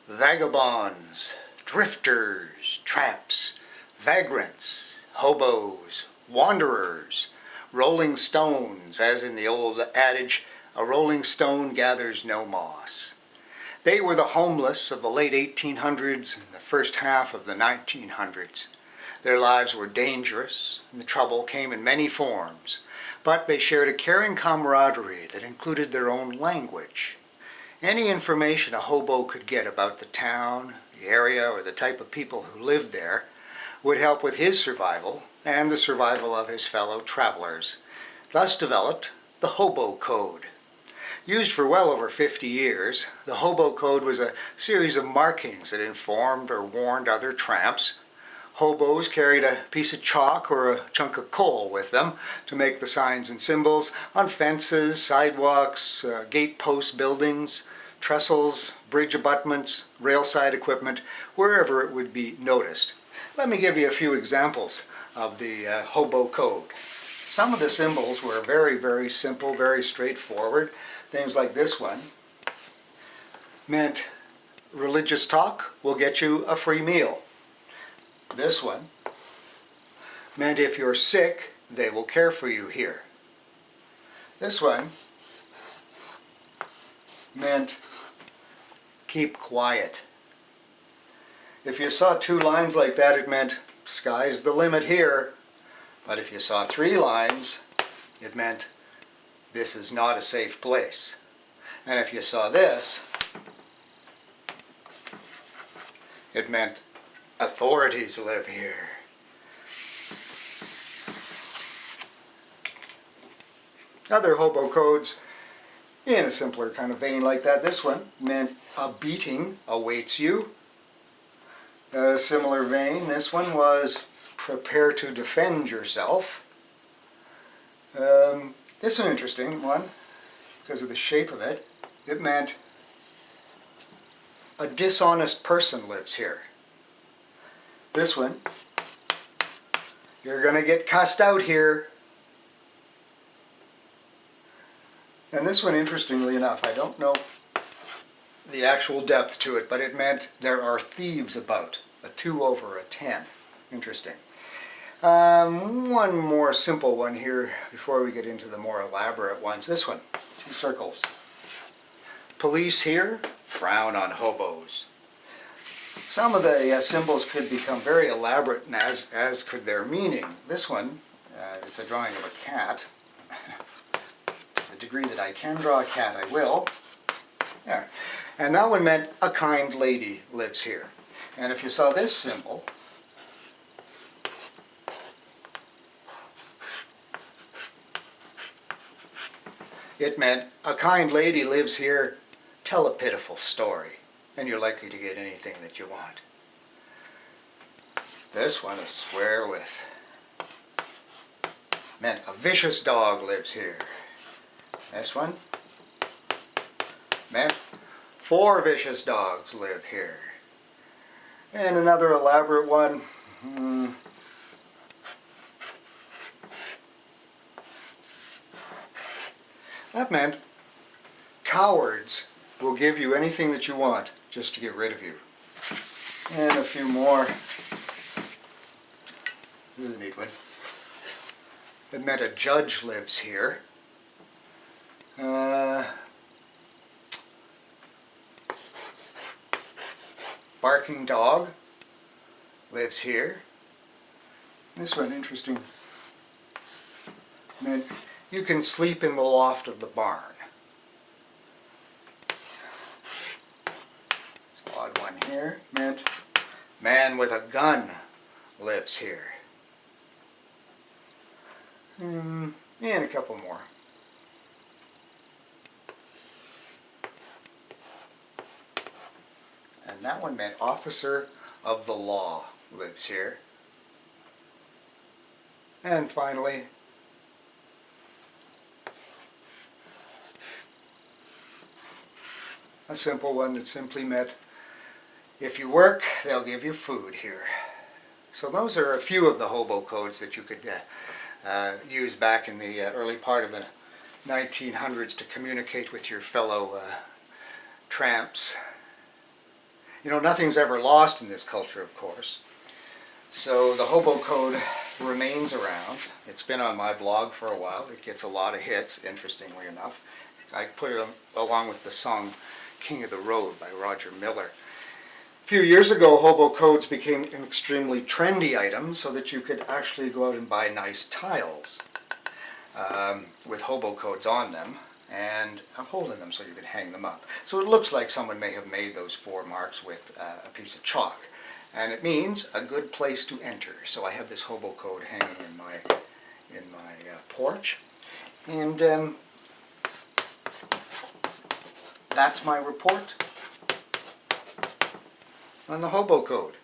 vagabonds, drifters, tramps, vagrants, hobos, wanderers, rolling stones, as in the old adage, a rolling stone gathers no moss. They were the homeless of the late 1800s and the first half of the 1900s. Their lives were dangerous, and the trouble came in many forms, but they shared a caring camaraderie that included their own language. Any information a hobo could get about the town, the area, or the type of people who lived there would help with his survival and the survival of his fellow travelers. Thus developed the Hobo Code. Used for well over 50 years, the Hobo Code was a series of markings that informed or warned other tramps. Hobos carried a piece of chalk or a chunk of coal with them to make the signs and symbols on fences, sidewalks, gate post buildings, trestles, bridge abutments, railside equipment, wherever it would be noticed. Let me give you a few examples of the Hobo Code. Some of the symbols were very, very simple, very straightforward. Things like this one meant religious talk will get you a free meal. This one meant if you're sick, they will care for you here. This one meant keep quiet. If you saw two lines like that, it meant sky's the limit here. But if you saw three lines, it meant this is not a safe place. And if you saw this, it meant authorities live here. Other hobo codes in a simpler kind of vein like that. This one meant a beating awaits you. A similar vein, this one was prepare to defend yourself. This is an interesting one because of the shape of it. It meant a dishonest person lives here. This one, you're going to get cussed out here. And this one, interestingly enough, I don't know the actual depth to it, but it meant there are thieves about. A 2 over a 10. Interesting. One more simple one here before we get into the more elaborate ones. This one, 2 circles. Police here, frown on hobos. Some of the symbols could become very elaborate, and as could their meaning. This one, it's a drawing of a cat. To the degree that I can draw a cat, I will. There. And that one meant a kind lady lives here. And if you saw this symbol, it meant a kind lady lives here, tell a pitiful story, and you're likely to get anything that you want. This one, a square with, meant a vicious dog lives here. This one meant 4 vicious dogs live here. And another elaborate one, that meant cowards will give you anything that you want just to get rid of you. And a few more. This is a neat one. It meant a judge lives here. Barking dog lives here. This one, interesting. Meant you can sleep in the loft of the barn. This odd one here meant man with a gun lives here. And a couple more. And that one meant officer of the law lives here. And finally, a simple one that simply meant if you work, they'll give you food here. So those are a few of the hobo codes that you could use back in the early part of the 1900s to communicate with your fellow tramps. You know, nothing's ever lost in this culture, of course. So the Hobo Code remains around. It's been on my blog for a while. It gets a lot of hits, interestingly enough. I put it along with the song King of the Road by Roger Miller. A few years ago, Hobo Codes became an extremely trendy item so that you could actually go out and buy nice tiles with Hobo Codes on them and a hole in them so you could hang them up. So it looks like someone may have made those 4 marks with a piece of chalk. And it means a good place to enter. So I have this Hobo Code hanging in my porch. And that's my report on the Hobo Code.